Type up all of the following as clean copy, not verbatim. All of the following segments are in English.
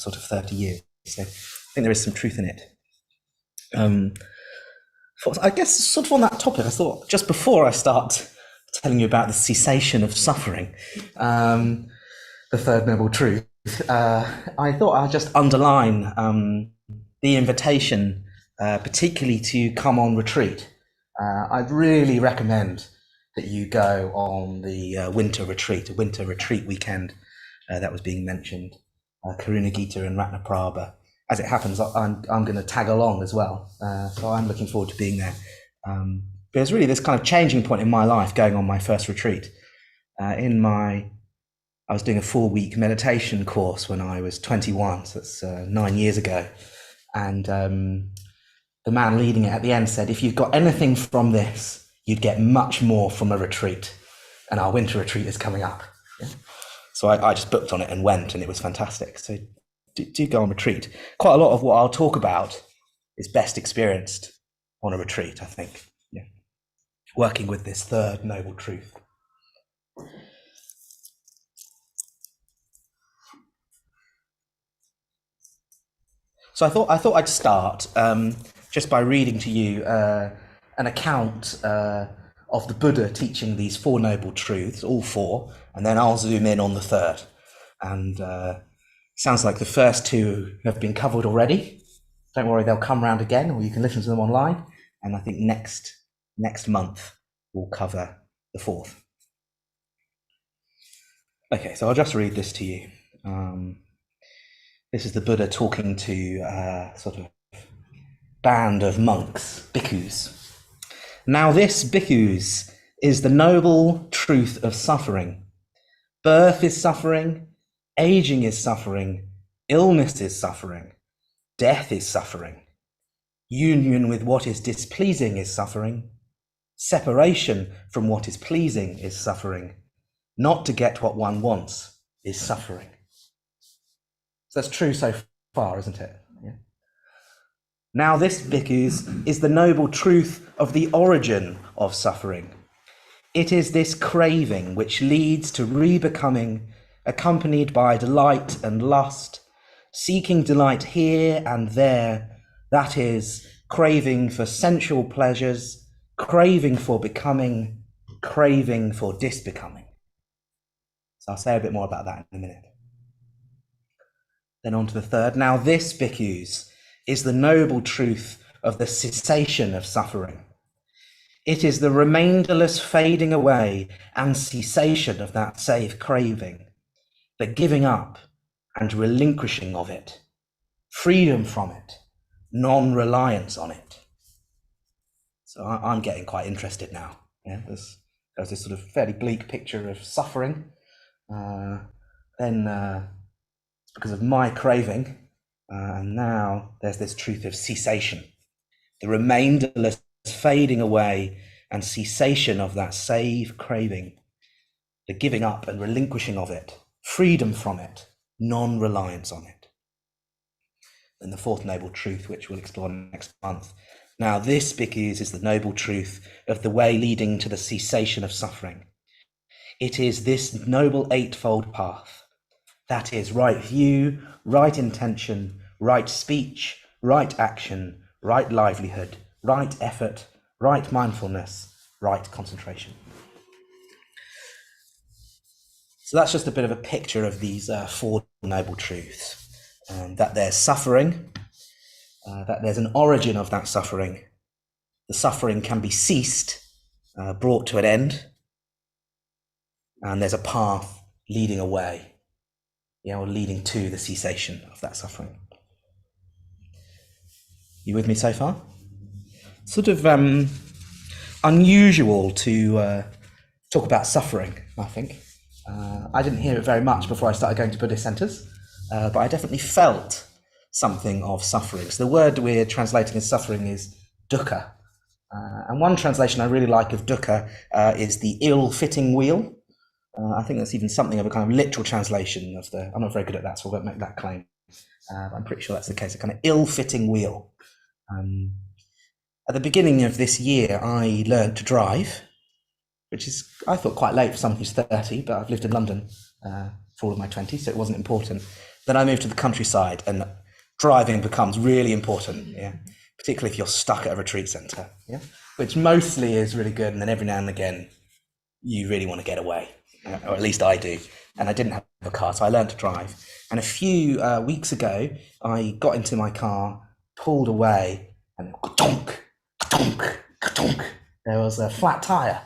sort of 30 years. So I think there is some truth in it. I guess sort of on that topic, I thought just before I start telling you about the cessation of suffering, the third noble truth, I thought I'd just underline the invitation, particularly to come on retreat. I'd really recommend that you go on the winter retreat weekend that was being mentioned, Karuna Gita and Ratnaprabha. As it happens, I'm going to tag along as well, so I'm looking forward to being there. But it's really this kind of changing point in my life, going on my first retreat. I was doing a 4-week meditation course when I was 21, so that's 9 years ago, and the man leading it at the end said, if you've got anything from this, you'd get much more from a retreat, and our winter retreat is coming up. Yeah? So I just booked on it and went, and it was fantastic. So do go on retreat. Quite a lot of what I'll talk about is best experienced on a retreat, I think. Yeah. Working with this third noble truth. So I thought I'd start just by reading to you an account of the Buddha teaching these 4 noble truths, all 4, and then I'll zoom in on the third. And sounds like the first 2 have been covered already. Don't worry, they'll come round again, or you can listen to them online. And I think next month we'll cover the 4th. Okay, so I'll just read this to you. This is the Buddha talking to a sort of band of monks, bhikkhus. Now this, bhikkhus, is the noble truth of suffering. Birth is suffering, aging is suffering, illness is suffering, death is suffering, union with what is displeasing is suffering, separation from what is pleasing is suffering, not to get what one wants is suffering. So that's true so far, isn't it? Yeah. Now this, bhikkhus, is the noble truth of the origin of suffering. It is this craving which leads to rebecoming, accompanied by delight and lust, seeking delight here and there, that is, craving for sensual pleasures, craving for becoming, craving for disbecoming. So I'll say a bit more about that in a minute. Then on to the third. Now this, bhikkhus, is the noble truth of the cessation of suffering. It is the remainderless fading away and cessation of that safe craving, the giving up and relinquishing of it, freedom from it, non-reliance on it. So I'm getting quite interested now. Yeah, there's this sort of fairly bleak picture of suffering. Then because of my craving, and now there's this truth of cessation, the remainderless fading away and cessation of that safe craving, the giving up and relinquishing of it, freedom from it, non-reliance on it. And the 4th noble truth, which we'll explore next month. Now this, bhikkhus, is the noble truth of the way leading to the cessation of suffering. It is this noble 8-fold path. That is right view, right intention, right speech, right action, right livelihood, right effort, right mindfulness, right concentration. So that's just a bit of a picture of these 4 noble truths. That there's suffering, that there's an origin of that suffering. The suffering can be ceased, brought to an end, and there's a path leading away, or leading to the cessation of that suffering. You with me so far? Sort of unusual to talk about suffering, I think. I didn't hear it very much before I started going to Buddhist centres, but I definitely felt something of suffering. So the word we're translating as suffering is dukkha. And one translation I really like of dukkha is the ill-fitting wheel. I think that's even something of a kind of literal translation of I'm not very good at that, so I won't make that claim. But I'm pretty sure that's the case, a kind of ill-fitting wheel. At the beginning of this year, I learned to drive, which is, I thought, quite late for someone who's 30, but I've lived in London for all of my 20s, so it wasn't important. Then I moved to the countryside, and driving becomes really important, yeah, particularly if you're stuck at a retreat centre, yeah, which mostly is really good, and then every now and again you really want to get away, or at least I do. And I didn't have a car, so I learned to drive. And a few weeks ago, I got into my car, pulled away, and ka-tonk, ka-tonk, ka-tonk. There was a flat tyre.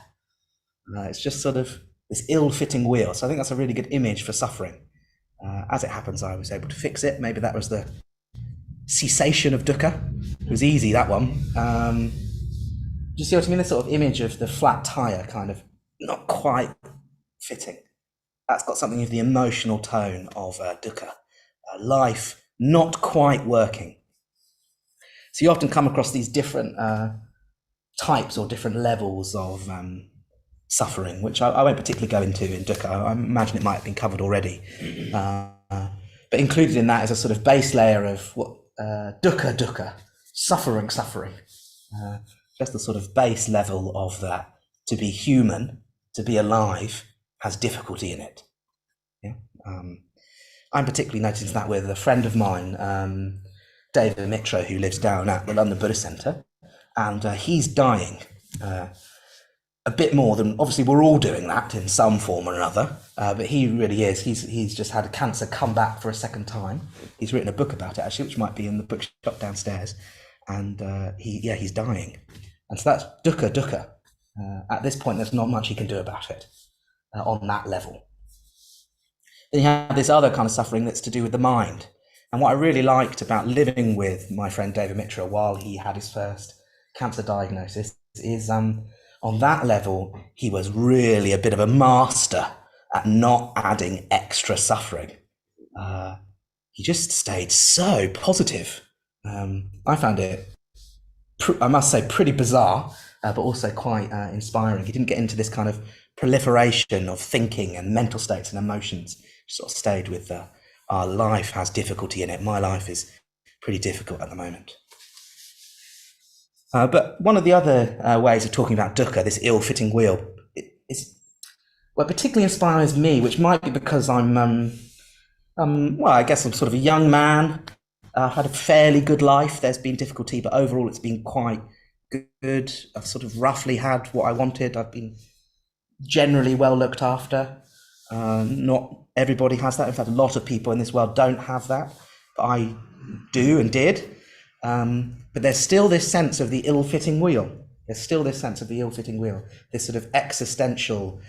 It's just sort of this ill-fitting wheel. So I think that's a really good image for suffering. As it happens, I was able to fix it. Maybe that was the cessation of dukkha. It was easy, that one. Do you see what I mean? This sort of image of the flat tyre kind of not quite fitting. That's got something of the emotional tone of dukkha. Life not quite working. So you often come across these different types or different levels of suffering, which I won't particularly go into in dukkha. I imagine it might have been covered already. But included in that is a sort of base layer of what dukkha, suffering. Just the sort of base level of that. To be human, to be alive, has difficulty in it. Yeah? I'm particularly noticing that with a friend of mine, David Mitra, who lives down at the London Buddhist Centre, and he's dying a bit more than, obviously we're all doing that in some form or another, but he really is. He's just had cancer come back for a second time. He's written a book about it, actually, which might be in the bookshop downstairs, and he's dying. And so that's dukkha. At this point, there's not much he can do about it on that level. Then you have this other kind of suffering that's to do with the mind. And what I really liked about living with my friend David Mitra while he had his first cancer diagnosis is on that level, he was really a bit of a master at not adding extra suffering. He just stayed so positive. I found it, I must say, pretty bizarre, but also quite inspiring. He didn't get into this kind of proliferation of thinking and mental states and emotions. He sort of stayed with our life has difficulty in it. My life is pretty difficult at the moment. But one of the other ways of talking about dukkha, this ill-fitting wheel, what particularly inspires me, which might be because I'm, I guess I'm sort of a young man. I've had a fairly good life. There's been difficulty, but overall it's been quite good. I've sort of roughly had what I wanted. I've been generally well looked after. Not everybody has that. In fact, a lot of people in this world don't have that, but I do and did. But there's still this sense of the ill-fitting wheel. This sort of existential,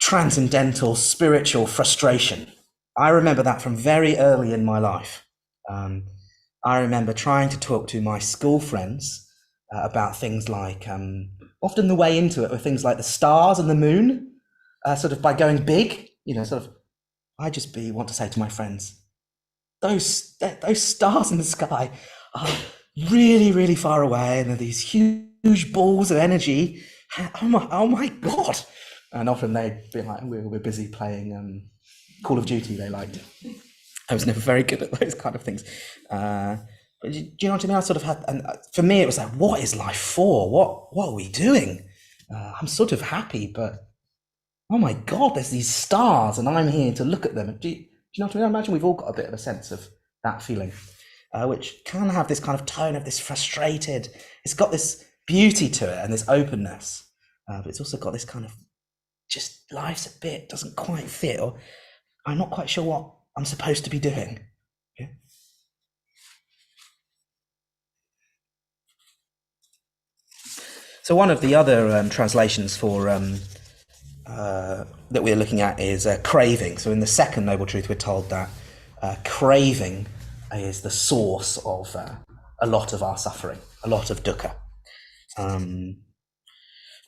transcendental, spiritual frustration. I remember that from very early in my life. I remember trying to talk to my school friends about things like, often the way into it were things like the stars and the moon, sort of by going big, I just want to say to my friends, those stars in the sky are really, really far away, and they're these huge balls of energy. Oh my God. And often they'd be like, we're busy playing Call of Duty, they liked. I was never very good at those kind of things. But do you know what I mean? I sort of had, and for me, it was like, what is life for? What are we doing? I'm sort of happy, but oh my God, there's these stars, and I'm here to look at them. Do you know what I mean? I imagine we've all got a bit of a sense of that feeling, which can have this kind of tone of this frustrated. It's got this beauty to it and this openness, but it's also got this kind of just life's a bit doesn't quite fit, or I'm not quite sure what I'm supposed to be doing. Okay. So one of the other translations for that we're looking at is craving. So in the second Noble Truth, we're told that craving is the source of a lot of our suffering, a lot of dukkha. And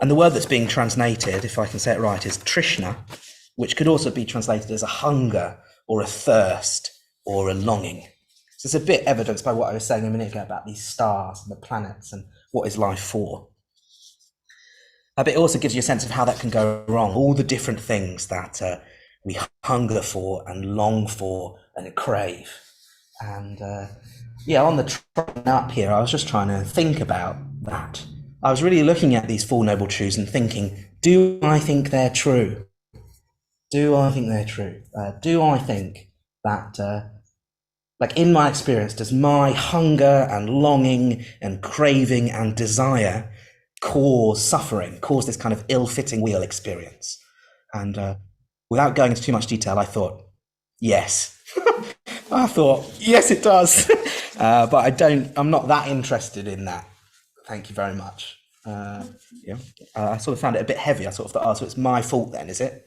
the word that's being translated, if I can say it right, is trishna, which could also be translated as a hunger or a thirst or a longing. So it's a bit evidenced by what I was saying a minute ago about these stars and the planets and what is life for. But it also gives you a sense of how that can go wrong, all the different things that we hunger for and long for and crave. And on the train up here, I was just trying to think about that. I was really looking at these Four Noble Truths and thinking, do I think they're true? Do I think that, like in my experience, does my hunger and longing and craving and desire cause suffering, cause this kind of ill-fitting wheel experience? And without going into too much detail, I thought, yes. I thought, yes, it does. But I'm not that interested in that. Thank you very much. Yeah, I sort of found it a bit heavy. I sort of thought, oh, so it's my fault then, is it?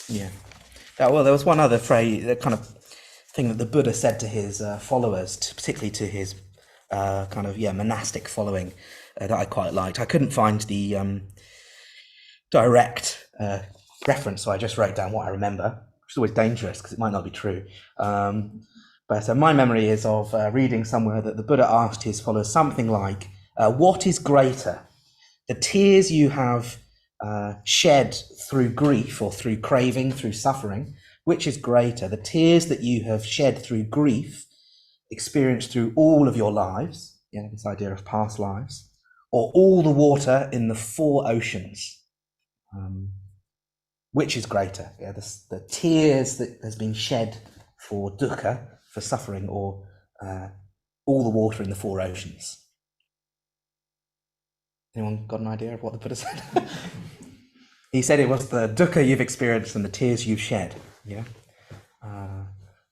Yeah. Well, there was one other phrase, the kind of thing that the Buddha said to his followers, particularly to his kind of monastic following, that I quite liked. I couldn't find the direct reference, so I just wrote down what I remember, which is always dangerous because it might not be true. But my memory is of reading somewhere that the Buddha asked his followers something like, what is greater, the tears you have shed through grief or through craving, through suffering? Which is greater, the tears that you have shed through grief, experienced through all of your lives, this idea of past lives, or all the water in the 4 oceans? Which is greater, the tears that has been shed for dukkha, for suffering, or all the water in the 4 oceans? Anyone got an idea of what the Buddha said? He said it was the dukkha you've experienced and the tears you've shed.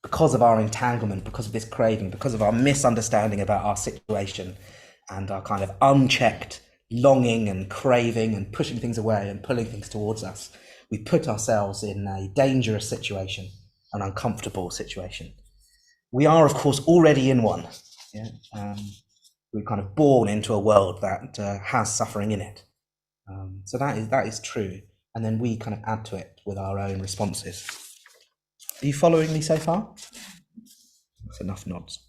Because of our entanglement, because of this craving, because of our misunderstanding about our situation and our kind of unchecked longing and craving and pushing things away and pulling things towards us, we put ourselves in a dangerous situation, an uncomfortable situation. We are, of course, already in one. We're kind of born into a world that has suffering in it. So that is true. And then we kind of add to it with our own responses. Are you following me so far? That's enough nods.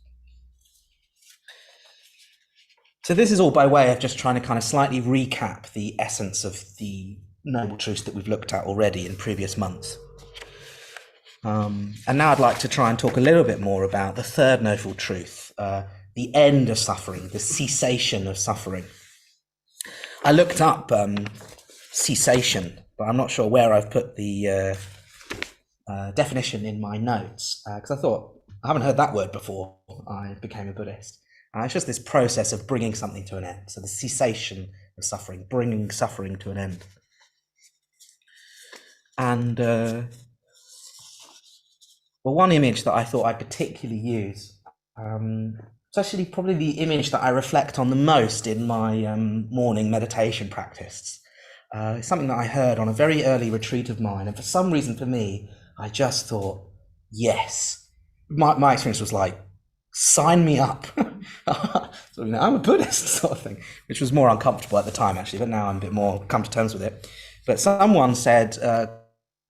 So this is all by way of just trying to kind of slightly recap the essence of the noble truths that we've looked at already in previous months. And now I'd like to try and talk a little bit more about the third noble truth, the end of suffering, the cessation of suffering. I looked up cessation, but I'm not sure where I've put the definition in my notes, because I thought, I haven't heard that word before I became a Buddhist. It's just this process of bringing something to an end. So the cessation of suffering, bringing suffering to an end. And one image that I thought I'd particularly use, it's actually probably the image that I reflect on the most in my morning meditation practice. It's something that I heard on a very early retreat of mine, and for some reason for me, I just thought, yes. My experience was like, sign me up. So, I'm a Buddhist sort of thing, which was more uncomfortable at the time actually, but now I'm a bit more come to terms with it. But someone said,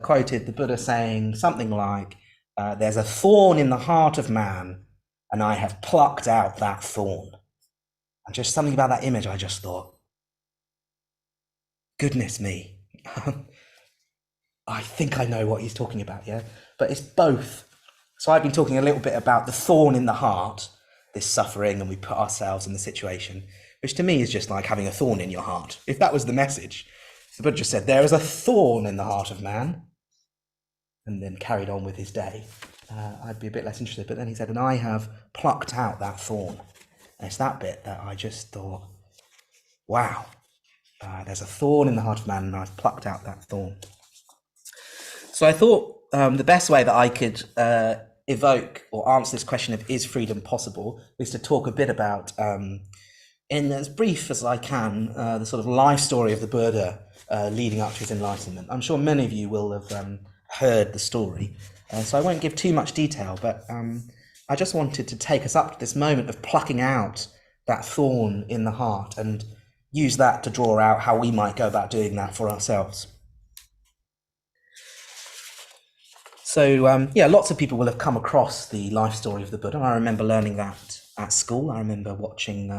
quoted the Buddha saying something like, there's a thorn in the heart of man, and I have plucked out that thorn. And just something about that image, I just thought, goodness me. I think I know what he's talking about, but it's both. So I've been talking a little bit about the thorn in the heart, this suffering, and we put ourselves in the situation, which to me is just like having a thorn in your heart. If that was the message, the Buddha just said, there is a thorn in the heart of man, and then carried on with his day, I'd be a bit less interested. But then he said, and I have plucked out that thorn. And it's that bit that I just thought, wow, there's a thorn in the heart of man, and I've plucked out that thorn. So I thought the best way that I could evoke or answer this question of is freedom possible is to talk a bit about, in as brief as I can, the sort of life story of the Buddha leading up to his enlightenment. I'm sure many of you will have heard the story, so I won't give too much detail, but I just wanted to take us up to this moment of plucking out that thorn in the heart and use that to draw out how we might go about doing that for ourselves. So, lots of people will have come across the life story of the Buddha. I remember learning that at school. I remember watching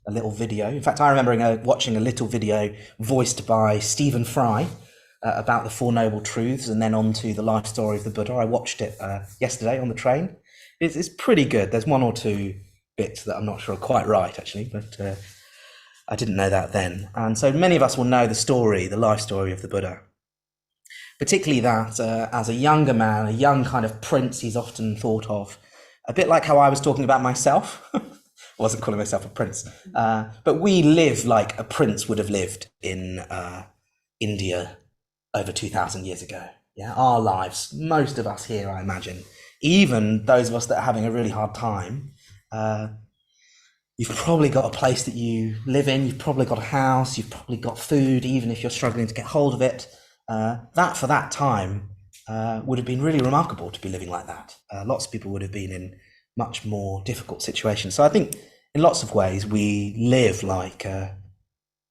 a little video. In fact, I remember watching a little video voiced by Stephen Fry about the Four Noble Truths, and then on to the life story of the Buddha. I watched it yesterday on the train. It's pretty good. There's one or two bits that I'm not sure are quite right, actually, but I didn't know that then. And so many of us will know the story, the life story of the Buddha. Particularly that as a younger man, a young kind of prince, he's often thought of, a bit like how I was talking about myself. I wasn't calling myself a prince, but we live like a prince would have lived in India over 2,000 years ago. Yeah, our lives, most of us here, I imagine, even those of us that are having a really hard time, you've probably got a place that you live in, you've probably got a house, you've probably got food, even if you're struggling to get hold of it. That for that time would have been really remarkable to be living like that. Lots of people would have been in much more difficult situations. So I think in lots of ways we live like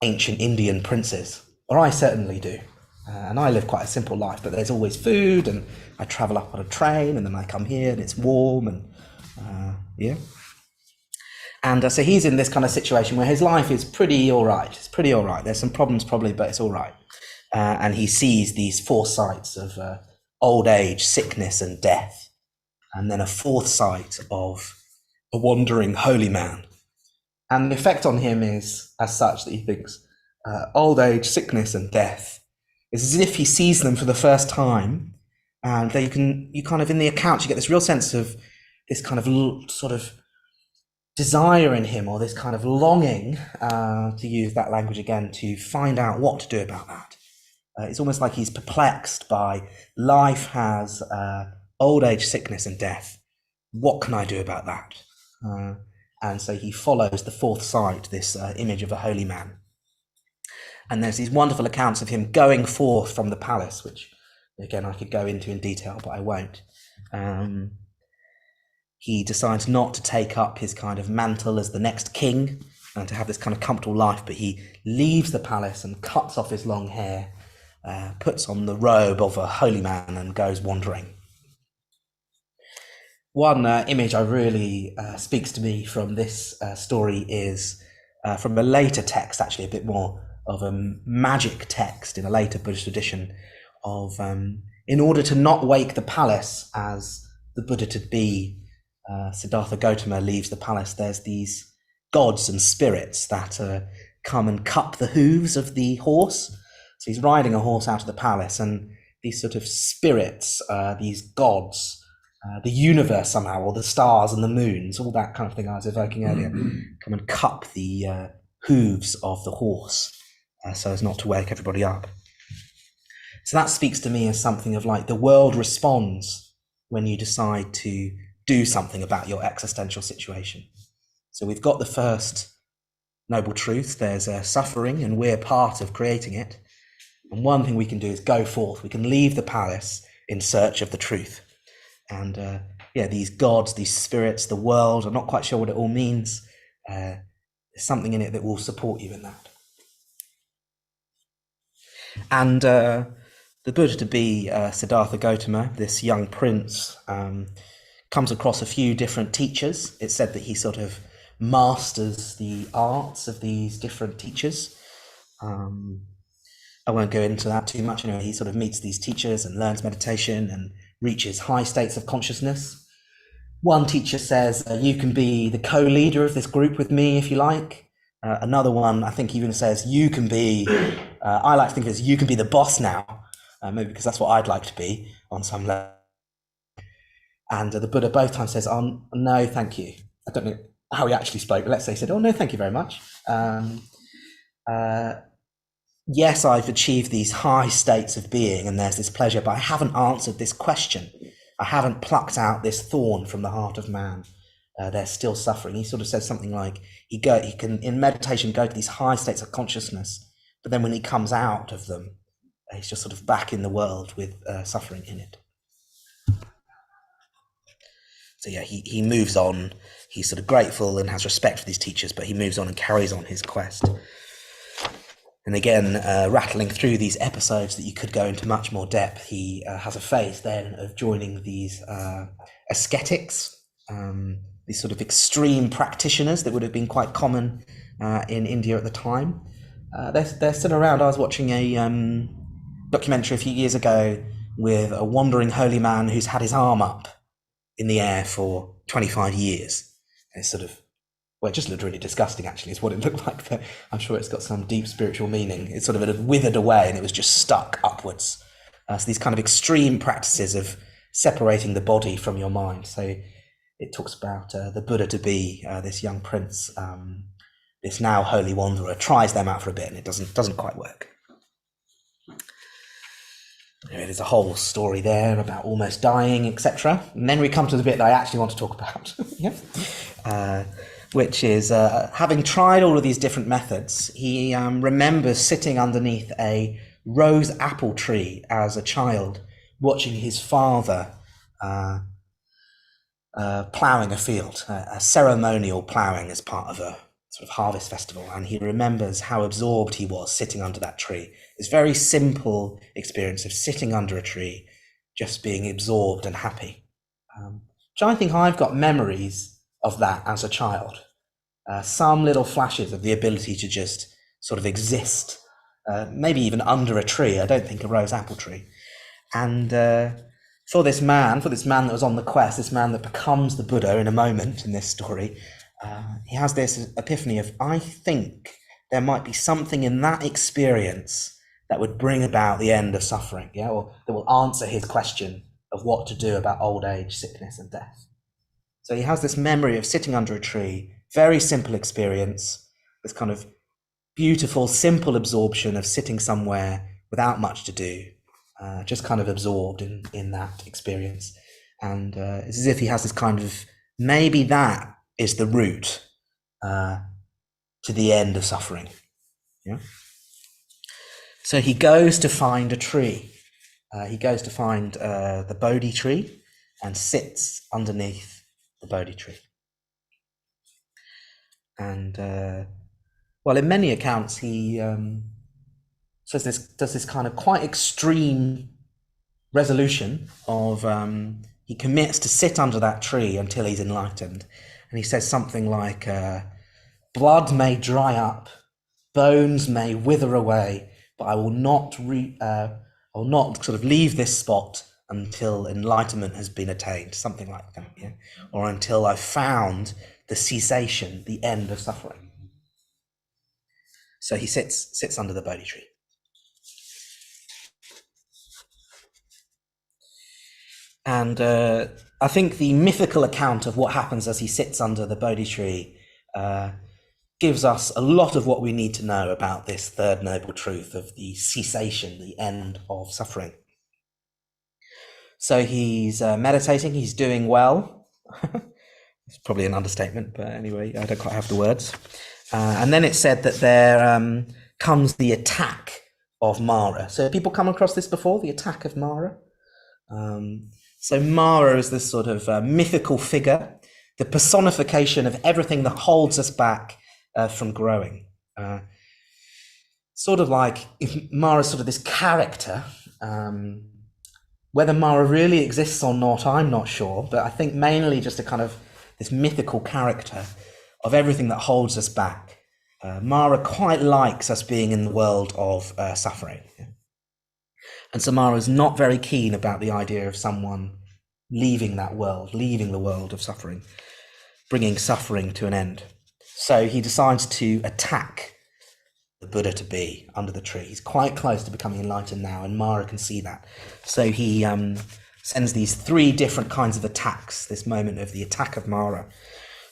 ancient Indian princes, or I certainly do. And I live quite a simple life, but there's always food, and I travel up on a train, and then I come here and it's warm, and yeah. And so he's in this kind of situation where his life is pretty all right. It's pretty all right. There's some problems probably, but it's all right. And he sees these four sights of old age, sickness, and death. And then a fourth sight of a wandering holy man. And the effect on him is as such that he thinks old age, sickness, and death is as if he sees them for the first time. And you kind of, in the accounts, you get this real sense of this kind of sort of desire in him, or this kind of longing, to use that language again, to find out what to do about that. It's almost like he's perplexed by life has old age, sickness, and death. What can I do about that? And so he follows the fourth sight, this image of a holy man. And there's these wonderful accounts of him going forth from the palace, which, again, I could go into in detail, but I won't. He decides not to take up his kind of mantle as the next king and to have this kind of comfortable life, but he leaves the palace and cuts off his long hair, puts on the robe of a holy man, and goes wandering. One image I really speaks to me from this story is from a later text, actually a bit more of a magic text in a later Buddhist tradition of, in order to not wake the palace as the Buddha to be, Siddhartha Gautama leaves the palace, there's these gods and spirits that come and cup the hooves of the horse. So he's riding a horse out of the palace, and these sort of spirits, these gods, the universe somehow, or the stars and the moons, all that kind of thing I was evoking earlier, come and cup the hooves of the horse so as not to wake everybody up. So that speaks to me as something of like the world responds when you decide to do something about your existential situation. So we've got the first noble truth, there's suffering and we're part of creating it. And one thing we can do is go forth. We can leave the palace in search of the truth. And these gods, these spirits, the world, I'm not quite sure what it all means. There's something in it that will support you in that. And the Buddha to be Siddhartha Gautama, this young prince, comes across a few different teachers. It's said that he sort of masters the arts of these different teachers. I won't go into that too much. Anyway, he sort of meets these teachers and learns meditation and reaches high states of consciousness. One teacher says, you can be the co-leader of this group with me if you like. Another one, I think, even says, you can be, I like to think of it as, you can be the boss now, maybe because that's what I'd like to be on some level. And the Buddha both times says, oh, no, thank you. I don't know how he actually spoke, but let's say he said, oh, no, thank you very much. Yes, I've achieved these high states of being and there's this pleasure, but I haven't answered this question. I haven't plucked out this thorn from the heart of man. There's still suffering. He sort of says something like, he can, in meditation, go to these high states of consciousness, but then when he comes out of them, he's just sort of back in the world with suffering in it. So yeah, he moves on. He's sort of grateful and has respect for these teachers, but he moves on and carries on his quest. And again, rattling through these episodes that you could go into much more depth, he has a phase then of joining these ascetics, these sort of extreme practitioners that would have been quite common in India at the time. They're still around. I was watching a documentary a few years ago with a wandering holy man who's had his arm up in the air for 25 years. And it's sort of well, it just looked really disgusting, actually, is what it looked like, but I'm sure it's got some deep spiritual meaning. It sort of had withered away and it was just stuck upwards. So these kind of extreme practices of separating the body from your mind. So it talks about the Buddha to be this young prince, this now holy wanderer, tries them out for a bit and it doesn't quite work. There's a whole story there about almost dying, etc. And then we come to the bit that I actually want to talk about. Which is, having tried all of these different methods, he remembers sitting underneath a rose apple tree as a child, watching his father ploughing a field, a ceremonial ploughing as part of a sort of harvest festival. And he remembers how absorbed he was sitting under that tree. This very simple experience of sitting under a tree, just being absorbed and happy. Which I think I've got memories of that as a child. Some little flashes of the ability to just sort of exist, maybe even under a tree. I don't think a rose apple tree. And for this man that was on the quest, this man that becomes the Buddha in a moment in this story, he has this epiphany of, I think there might be something in that experience that would bring about the end of suffering, or that will answer his question of what to do about old age, sickness, and death. So he has this memory of sitting under a tree, very simple experience, this kind of beautiful, simple absorption of sitting somewhere without much to do, just kind of absorbed in that experience. And it's as if he has this kind of, maybe that is the route to the end of suffering. Yeah. So he goes to find a tree. He goes to find the Bodhi tree and sits underneath the Bodhi tree. And well, in many accounts, he does this kind of quite extreme resolution of he commits to sit under that tree until he's enlightened, and he says something like, "Blood may dry up, bones may wither away, but I will not sort of leave this spot until enlightenment has been attained," something like that, yeah? Or until I've found the cessation, the end of suffering. So he sits under the Bodhi tree. And I think the mythical account of what happens as he sits under the Bodhi tree gives us a lot of what we need to know about this third noble truth of the cessation, the end of suffering. So he's meditating, he's doing well. It's probably an understatement, but anyway, I don't quite have the words. And then it said that there comes the attack of Mara. So have people come across this before, the attack of Mara? So Mara is this sort of mythical figure, the personification of everything that holds us back from growing. Sort of like, if Mara's sort of this character, whether Mara really exists or not, I'm not sure, but I think mainly just a kind of this mythical character of everything that holds us back. Mara quite likes us being in the world of suffering. Yeah? And so Mara is not very keen about the idea of someone leaving that world, leaving the world of suffering, bringing suffering to an end. So he decides to attack the Buddha to be under the tree. He's quite close to becoming enlightened now, and Mara can see that. So he sends these three different kinds of attacks, this moment of the attack of Mara.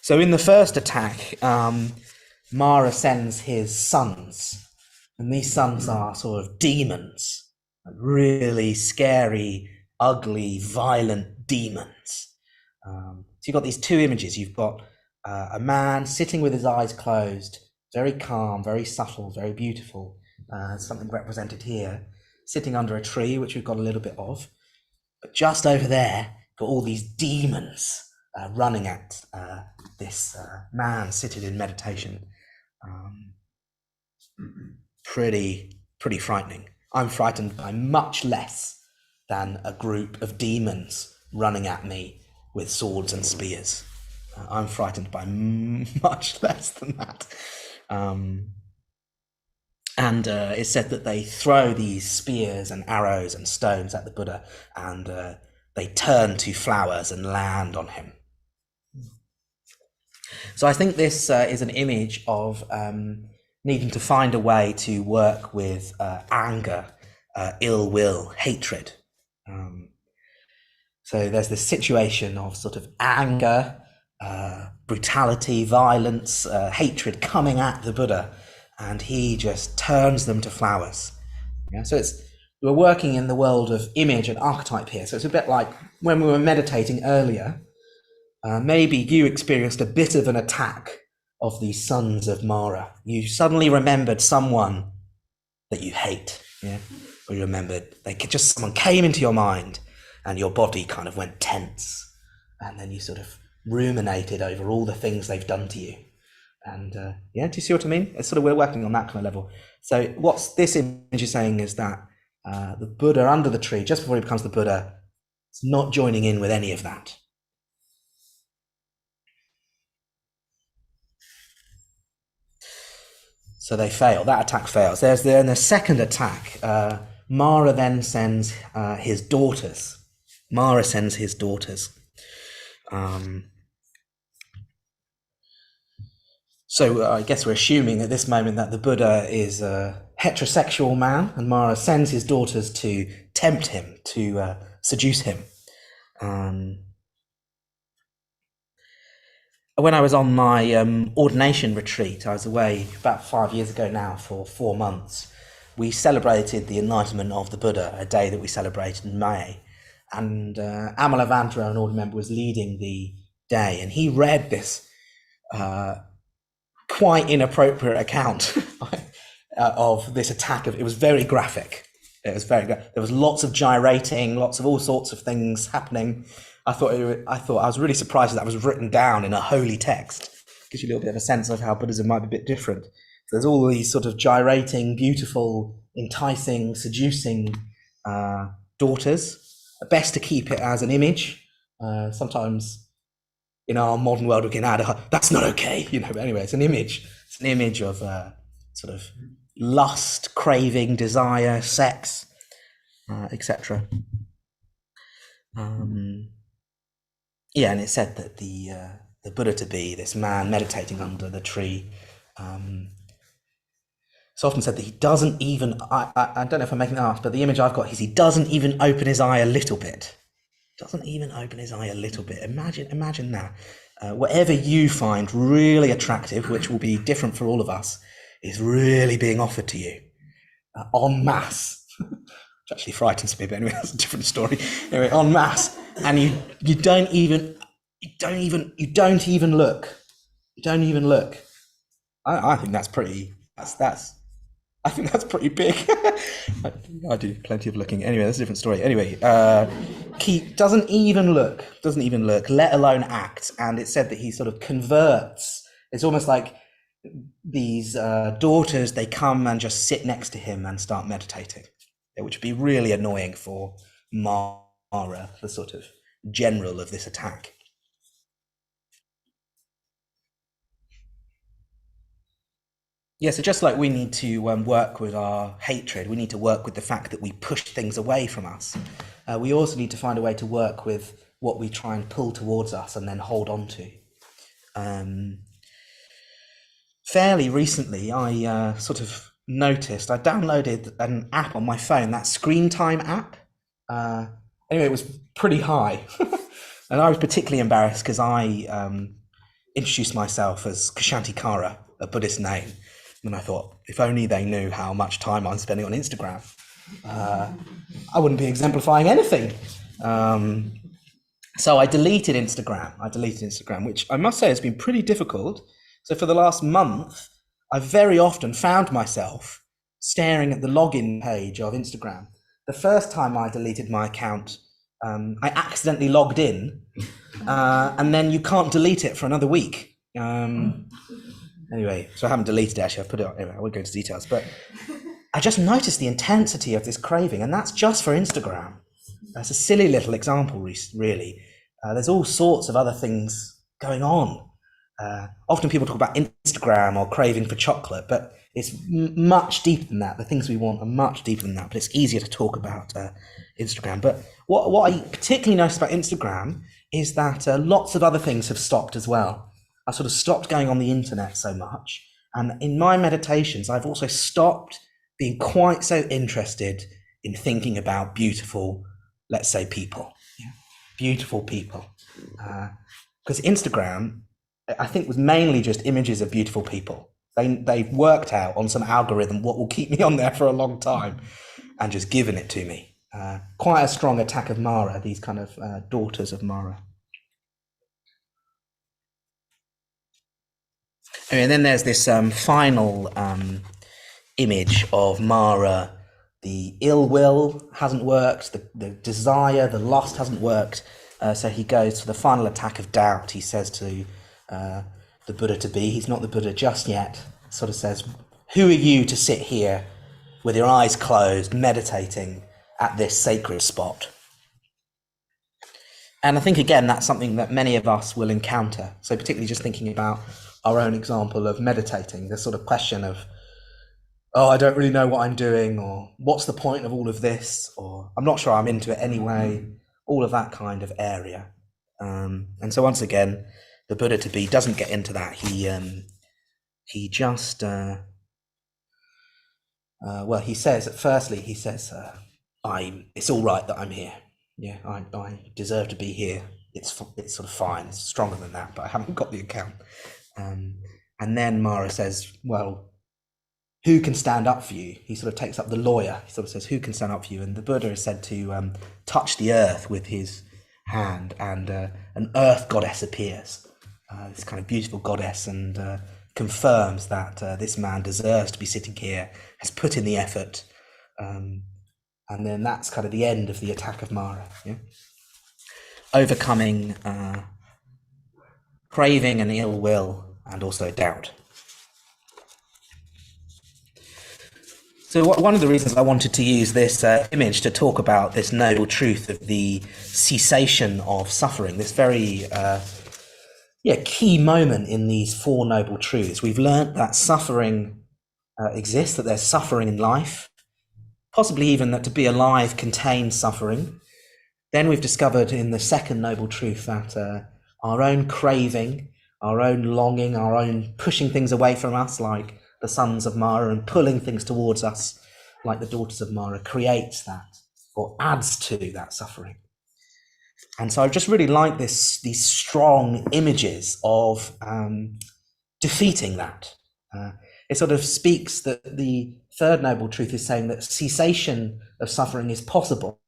So in the first attack, Mara sends his sons, and these sons are sort of demons, really scary, ugly, violent demons. So you've got these two images. You've got a man sitting with his eyes closed, very calm, very subtle, very beautiful, something represented here, sitting under a tree, which we've got a little bit of. But just over there, got all these demons running at this man sitting in meditation. Pretty frightening. I'm frightened by much less than a group of demons running at me with swords and spears. I'm frightened by much less than that. And it's said that they throw these spears and arrows and stones at the Buddha, and they turn to flowers and land on him. So I think this is an image of needing to find a way to work with anger, ill will, hatred. So there's this situation of sort of anger, brutality, violence, hatred coming at the Buddha, and he just turns them to flowers. Yeah? So we're working in the world of image and archetype here. So it's a bit like when we were meditating earlier. Maybe you experienced a bit of an attack of the sons of Mara. You suddenly remembered someone that you hate, yeah? Or you remembered someone came into your mind and your body kind of went tense, and then you sort of ruminated over all the things they've done to you. And do you see what I mean? It's sort of, we're working on that kind of level. So what's this image is saying is that the Buddha under the tree, just before he becomes the Buddha, is not joining in with any of that. So they fail. That attack fails. There's then the second attack. Mara then sends his daughters. Mara sends his daughters. So I guess we're assuming at this moment that the Buddha is a heterosexual man, and Mara sends his daughters to tempt him, to seduce him. When I was on my ordination retreat, I was away about 5 years ago now for 4 months. We celebrated the enlightenment of the Buddha, a day that we celebrated in May. And Amalavanta, an order member, was leading the day, and he read this quite inappropriate account of this attack. It was very graphic. There was lots of gyrating, lots of all sorts of things happening. I was really surprised that was written down in a holy text. Gives you a little bit of a sense of how Buddhism might be a bit different. So there's all these sort of gyrating, beautiful, enticing, seducing daughters. Best to keep it as an image. Sometimes in our modern world we can add that's not okay, but anyway, it's an image. It's an image of sort of lust, craving, desire, sex, etc. And it said that the Buddha to be this man meditating under the tree. It's often said that he doesn't even, I don't know if I'm making that up, but the image I've got is he doesn't even open his eye a little bit. Doesn't even open his eye a little bit. Imagine that. Whatever you find really attractive, which will be different for all of us, is really being offered to you en masse. Which actually frightens me, but anyway, that's a different story. Anyway, en masse, and you don't even look. You don't even look. I think that's pretty. I think that's pretty big. I do plenty of looking. Anyway, that's a different story. Anyway, doesn't even look, let alone act. And it said that he sort of converts. It's almost like these daughters, they come and just sit next to him and start meditating, which would be really annoying for Mara, the sort of general of this attack. Yeah, so just like we need to work with our hatred, we need to work with the fact that we push things away from us. We also need to find a way to work with what we try and pull towards us and then hold on to. Fairly recently, I sort of noticed, I downloaded an app on my phone, that screen time app. Anyway, it was pretty high. And I was particularly embarrassed because I introduced myself as Ksantikara, a Buddhist name. And I thought, if only they knew how much time I'm spending on Instagram, I wouldn't be exemplifying anything. So I deleted Instagram, which I must say has been pretty difficult. So for the last month, I've very often found myself staring at the login page of Instagram. The first time I deleted my account, I accidentally logged in, and then you can't delete it for another week. Anyway, so I haven't deleted it, actually. I've put it on. Anyway, I won't go into details, but I just noticed the intensity of this craving, and that's just for Instagram. That's a silly little example, really. There's all sorts of other things going on. Often people talk about Instagram or craving for chocolate, but it's much deeper than that. The things we want are much deeper than that, but it's easier to talk about Instagram. But what I particularly noticed about Instagram is that lots of other things have stopped as well. I sort of stopped going on the internet so much. And in my meditations, I've also stopped being quite so interested in thinking about beautiful, let's say, people. Yeah. Beautiful people. Because Instagram, I think, was mainly just images of beautiful people. They've worked out on some algorithm what will keep me on there for a long time and just given it to me. Quite a strong attack of Mara, these kind of daughters of Mara. And then there's this final image of Mara. The ill will hasn't worked, the desire, the lust hasn't worked. So he goes for the final attack of doubt. He says to the Buddha to be, he's not the Buddha just yet, sort of says, who are you to sit here with your eyes closed, meditating at this sacred spot? And I think, again, that's something that many of us will encounter. So particularly just thinking about our own example of meditating, the sort of question of, oh, I don't really know what I'm doing, or what's the point of all of this, or I'm not sure I'm into it anyway, all of that kind of area. And so once again, the Buddha to be doesn't get into that. He just, he says, firstly, he says, it's all right that I'm here. Yeah, I deserve to be here. It's sort of fine. It's stronger than that, but I haven't got the account. And then Mara says, well, who can stand up for you? He sort of takes up the lawyer. He sort of says, who can stand up for you? And the Buddha is said to touch the earth with his hand, and an earth goddess appears, this kind of beautiful goddess, and confirms that this man deserves to be sitting here, has put in the effort. And then that's kind of the end of the attack of Mara. Yeah? Overcoming craving and ill will, and also doubt. So one of the reasons I wanted to use this image to talk about this noble truth of the cessation of suffering, this very key moment in these four noble truths. We've learnt that suffering exists, that there's suffering in life, possibly even that to be alive contains suffering. Then we've discovered in the second noble truth that our own craving, our own longing, our own pushing things away from us, like the sons of Mara, and pulling things towards us, like the daughters of Mara, creates that, or adds to that suffering. And so I just really like these strong images of defeating that. It sort of speaks that the third noble truth is saying that cessation of suffering is possible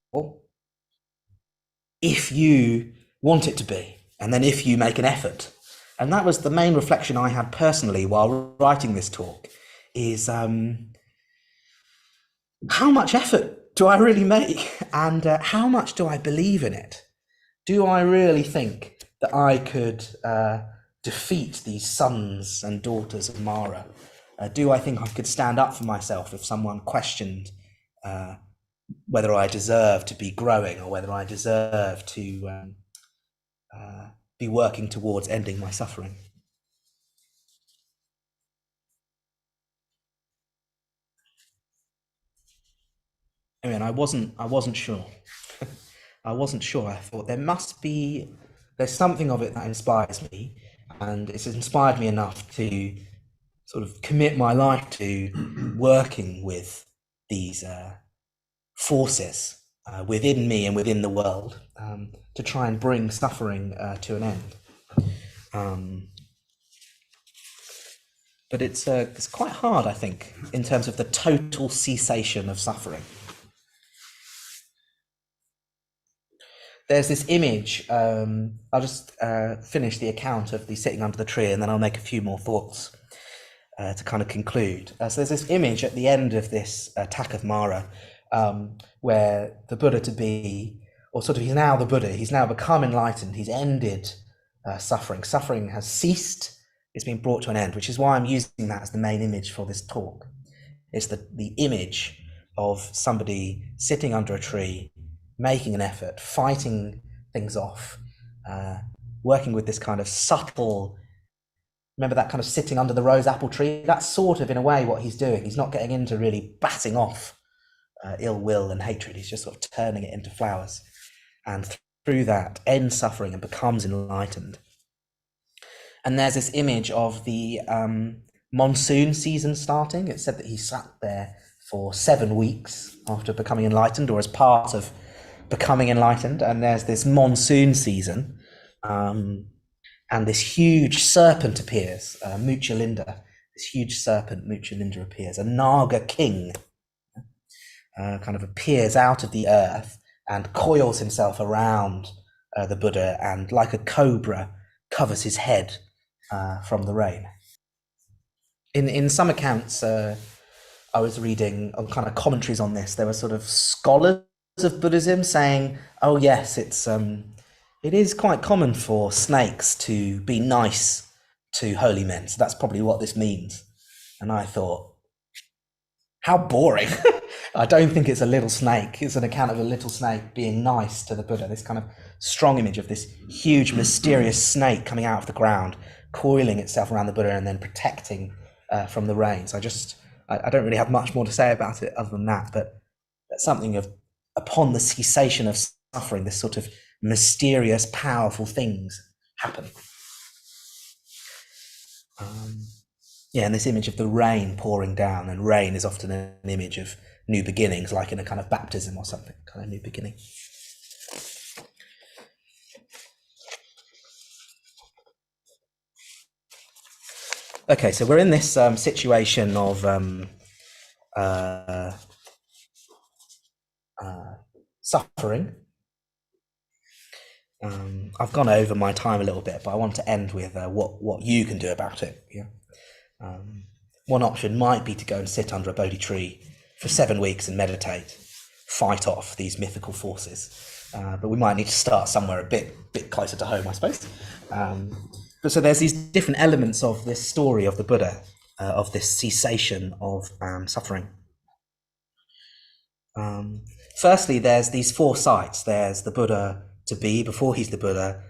if you want it to be, and then if you make an effort. And that was the main reflection I had personally while writing this talk, is how much effort do I really make, and how much do I believe in it? Do I really think that I could defeat these sons and daughters of Mara? Do I think I could stand up for myself if someone questioned whether I deserve to be growing, or whether I deserve to be working towards ending my suffering? I mean, I wasn't sure. I wasn't sure. I thought there's something of it that inspires me, and it's inspired me enough to sort of commit my life to working with these forces within me and within the world, to try and bring suffering to an end. But it's quite hard, I think, in terms of the total cessation of suffering. There's this image, I'll just finish the account of the sitting under the tree, and then I'll make a few more thoughts to kind of conclude. So there's this image at the end of this attack of Mara, where the Buddha to be, or sort of he's now the Buddha, he's now become enlightened, he's ended suffering. Suffering has ceased, it's been brought to an end, which is why I'm using that as the main image for this talk. It's the image of somebody sitting under a tree, making an effort, fighting things off, working with this kind of subtle, remember that kind of sitting under the rose apple tree? That's sort of, in a way, what he's doing. He's not getting into really batting off ill will and hatred. He's just sort of turning it into flowers, and through that ends suffering and becomes enlightened. And there's this image of the monsoon season starting. It said that he sat there for 7 weeks after becoming enlightened, or as part of becoming enlightened. And there's this monsoon season, and this huge serpent appears, Muchalinda. This huge serpent, Muchalinda, appears. A Naga king kind of appears out of the earth and coils himself around the Buddha, and like a cobra covers his head from the rain. In some accounts, I was reading on kind of commentaries on this, there were sort of scholars of Buddhism saying, oh yes, it is quite common for snakes to be nice to holy men, so that's probably what this means. And I thought, how boring. I don't think it's a little snake. It's an account of a little snake being nice to the Buddha, this kind of strong image of this huge mysterious snake coming out of the ground, coiling itself around the Buddha and then protecting from the rain. So I don't really have much more to say about it other than that, but that's something of, upon the cessation of suffering, this sort of mysterious, powerful things happen. And this image of the rain pouring down, and rain is often an image of new beginnings, like in a kind of baptism or something, kind of new beginning. Okay, so we're in this situation of suffering. I've gone over my time a little bit, but I want to end with what you can do about it. Yeah. One option might be to go and sit under a Bodhi tree for 7 weeks and meditate, fight off these mythical forces. But we might need to start somewhere a bit closer to home, I suppose. But so there's these different elements of this story of the Buddha, of this cessation of suffering. Firstly, there's these 4 sights. There's the Buddha to be, before he's the Buddha,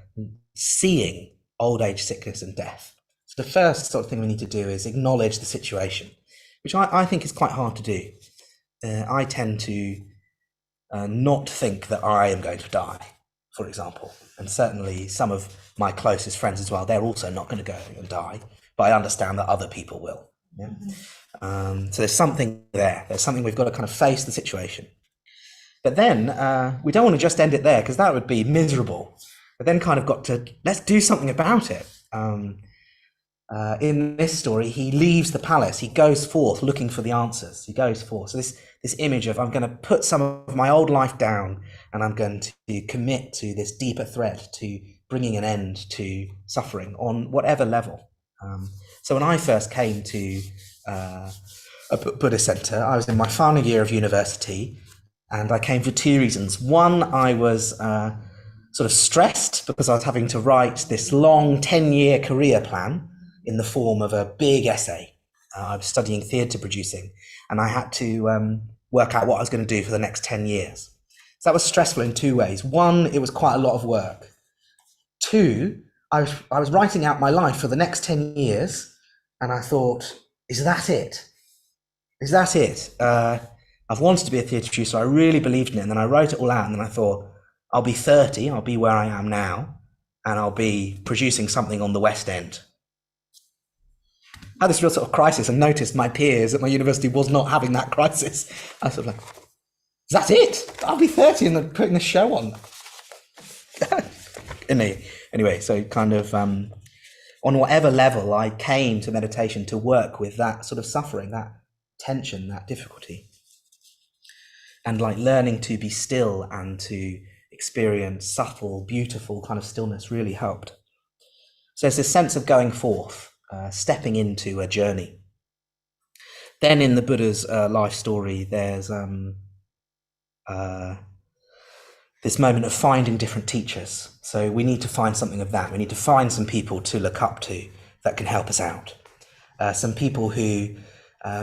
seeing old age, sickness, and death. So the first sort of thing we need to do is acknowledge the situation, which I think is quite hard to do. I tend to not think that I am going to die, for example. And certainly some of my closest friends as well, they're also not going to go and die, but I understand that other people will. Yeah? So there's something there. There's something we've got to kind of face the situation. But then we don't want to just end it there, because that would be miserable. But then kind of got to, let's do something about it. In this story, he leaves the palace. He goes forth looking for the answers. He goes forth. So this image of, I'm going to put some of my old life down, and I'm going to commit to this deeper thread, to bringing an end to suffering on whatever level. So when I first came to a Buddhist center, I was in my final year of university, and I came for 2 reasons. One, I was sort of stressed because I was having to write this long 10-year career plan in the form of a big essay. I was studying theatre producing, and I had to work out what I was going to do for the next 10 years. So that was stressful in 2 ways. One, it was quite a lot of work. 2, I was writing out my life for the next 10 years, and I thought, is that it? Is that it? I've wanted to be a theatre producer. I really believed in it, and then I wrote it all out, and then I thought, I'll be 30, I'll be where I am now, and I'll be producing something on the West End. I had this real sort of crisis, and noticed my peers at my university was not having that crisis. I was sort of like, is that it? I'll be 30 and they're putting a show on. Anyway, so kind of on whatever level, I came to meditation to work with that sort of suffering, that tension, that difficulty. And like learning to be still and to experience subtle, beautiful kind of stillness really helped. So there's this sense of going forth, stepping into a journey. Then in the Buddha's life story, there's this moment of finding different teachers. So we need to find something of that. We need to find some people to look up to that can help us out. Some people who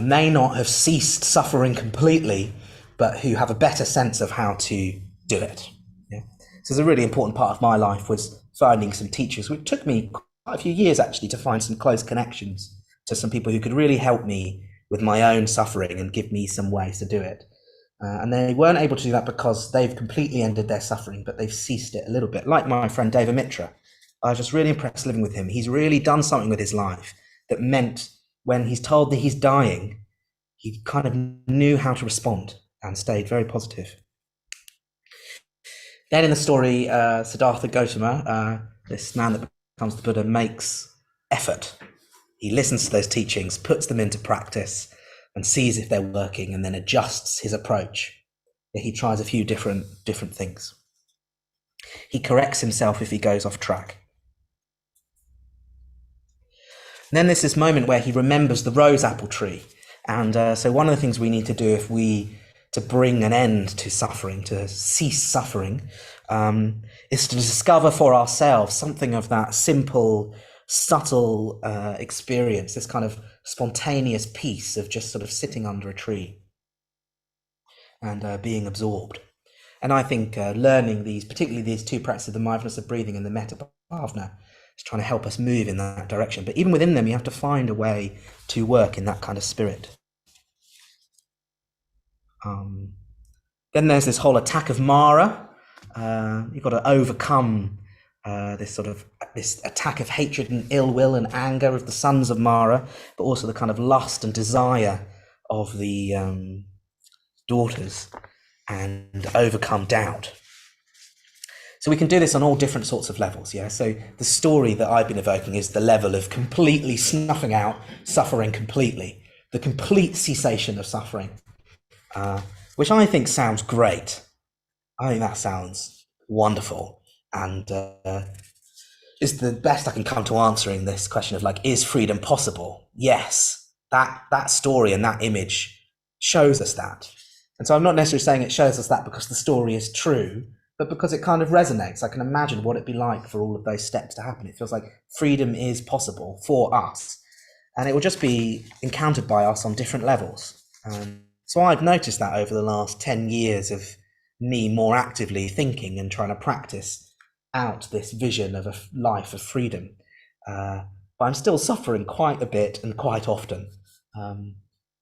may not have ceased suffering completely, but who have a better sense of how to do it. Yeah. So a really important part of my life was finding some teachers, which took me quite a few years actually to find some close connections to some people who could really help me with my own suffering and give me some ways to do it. And they weren't able to do that because they've completely ended their suffering, but they've ceased it a little bit, like my friend David Mitra. I was just really impressed living with him. He's really done something with his life that meant when he's told that he's dying, he kind of knew how to respond and stayed very positive. Then in the story, Siddhartha Gautama, this man that becomes the Buddha, makes effort. He listens to those teachings, puts them into practice, and sees if they're working, and then adjusts his approach. He tries a few different things. He corrects himself if he goes off track. And then there's this moment where he remembers the rose apple tree. And so one of the things we need to do to bring an end to suffering, to cease suffering, is to discover for ourselves something of that simple, subtle experience, this kind of spontaneous peace of just sort of sitting under a tree and being absorbed. And I think learning these, particularly these two practices of the mindfulness of breathing and the metta bhavana, is trying to help us move in that direction. But even within them, you have to find a way to work in that kind of spirit. Then there's this whole attack of Mara. You've got to overcome this attack of hatred and ill will and anger of the sons of Mara, but also the kind of lust and desire of the daughters, and overcome doubt. So we can do this on all different sorts of levels, yeah? So the story that I've been evoking is the level of completely snuffing out suffering completely, the complete cessation of suffering, which I think sounds great. I think that sounds wonderful, and is the best I can come to answering this question of, like, is freedom possible? Yes, that story and that image shows us that. And so I'm not necessarily saying it shows us that because the story is true, but because it kind of resonates. I can imagine what it'd be like for all of those steps to happen. It feels like freedom is possible for us, and it will just be encountered by us on different levels. So I've noticed that over the last 10 years of me more actively thinking and trying to practice out this vision of a life of freedom. But I'm still suffering quite a bit and quite often.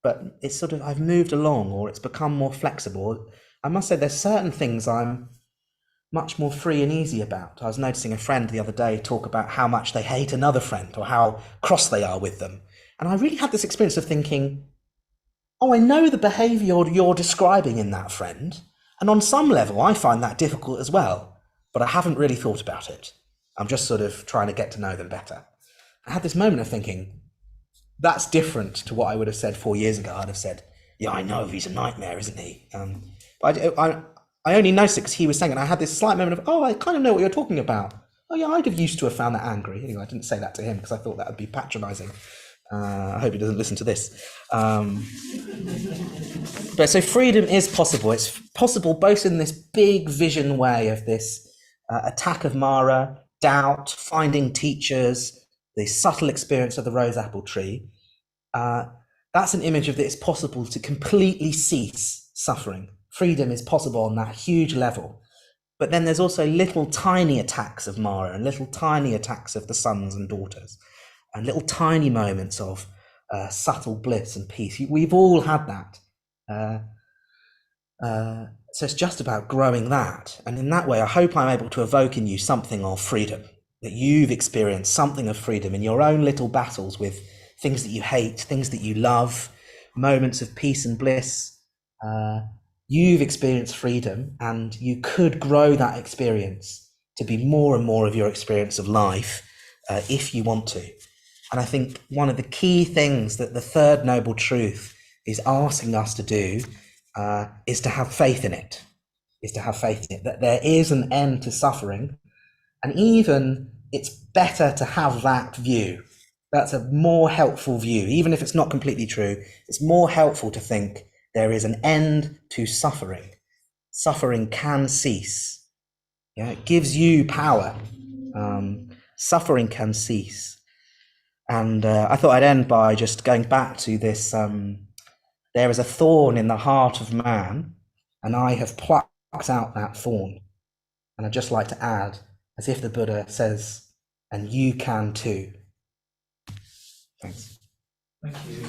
But it's sort of, I've moved along, or it's become more flexible. I must say there's certain things I'm much more free and easy about. I was noticing a friend the other day talk about how much they hate another friend or how cross they are with them. And I really had this experience of thinking, oh, I know the behavior you're describing in that friend. And on some level, I find that difficult as well, but I haven't really thought about it. I'm just sort of trying to get to know them better. I had this moment of thinking, that's different to what I would have said 4 years ago. I'd have said, yeah, I know he's a nightmare, isn't he? But I only noticed it because he was saying it, and I had this slight moment of, oh, I kind of know what you're talking about. Oh yeah, I'd have used to have found that angry. Anyway, I didn't say that to him because I thought that would be patronizing. I hope he doesn't listen to this. But so freedom is possible. It's possible both in this big vision way of this attack of Mara, doubt, finding teachers, the subtle experience of the rose apple tree. That's an image of that it's possible to completely cease suffering. Freedom is possible on that huge level. But then there's also little tiny attacks of Mara and little tiny attacks of the sons and daughters, and little tiny moments of subtle bliss and peace. We've all had that. So it's just about growing that. And in that way, I hope I'm able to evoke in you something of freedom, that you've experienced something of freedom in your own little battles with things that you hate, things that you love, moments of peace and bliss. You've experienced freedom, and you could grow that experience to be more and more of your experience of life if you want to. And I think one of the key things that the third noble truth is asking us to do is to have faith in it, that there is an end to suffering. And even it's better to have that view. That's a more helpful view. Even if it's not completely true, it's more helpful to think there is an end to suffering. Suffering can cease. Yeah, it gives you power. Suffering can cease. And I thought I'd end by just going back to this. There is a thorn in the heart of man, and I have plucked out that thorn. And I'd just like to add, as if the Buddha says, and you can too. Thanks. Thank you.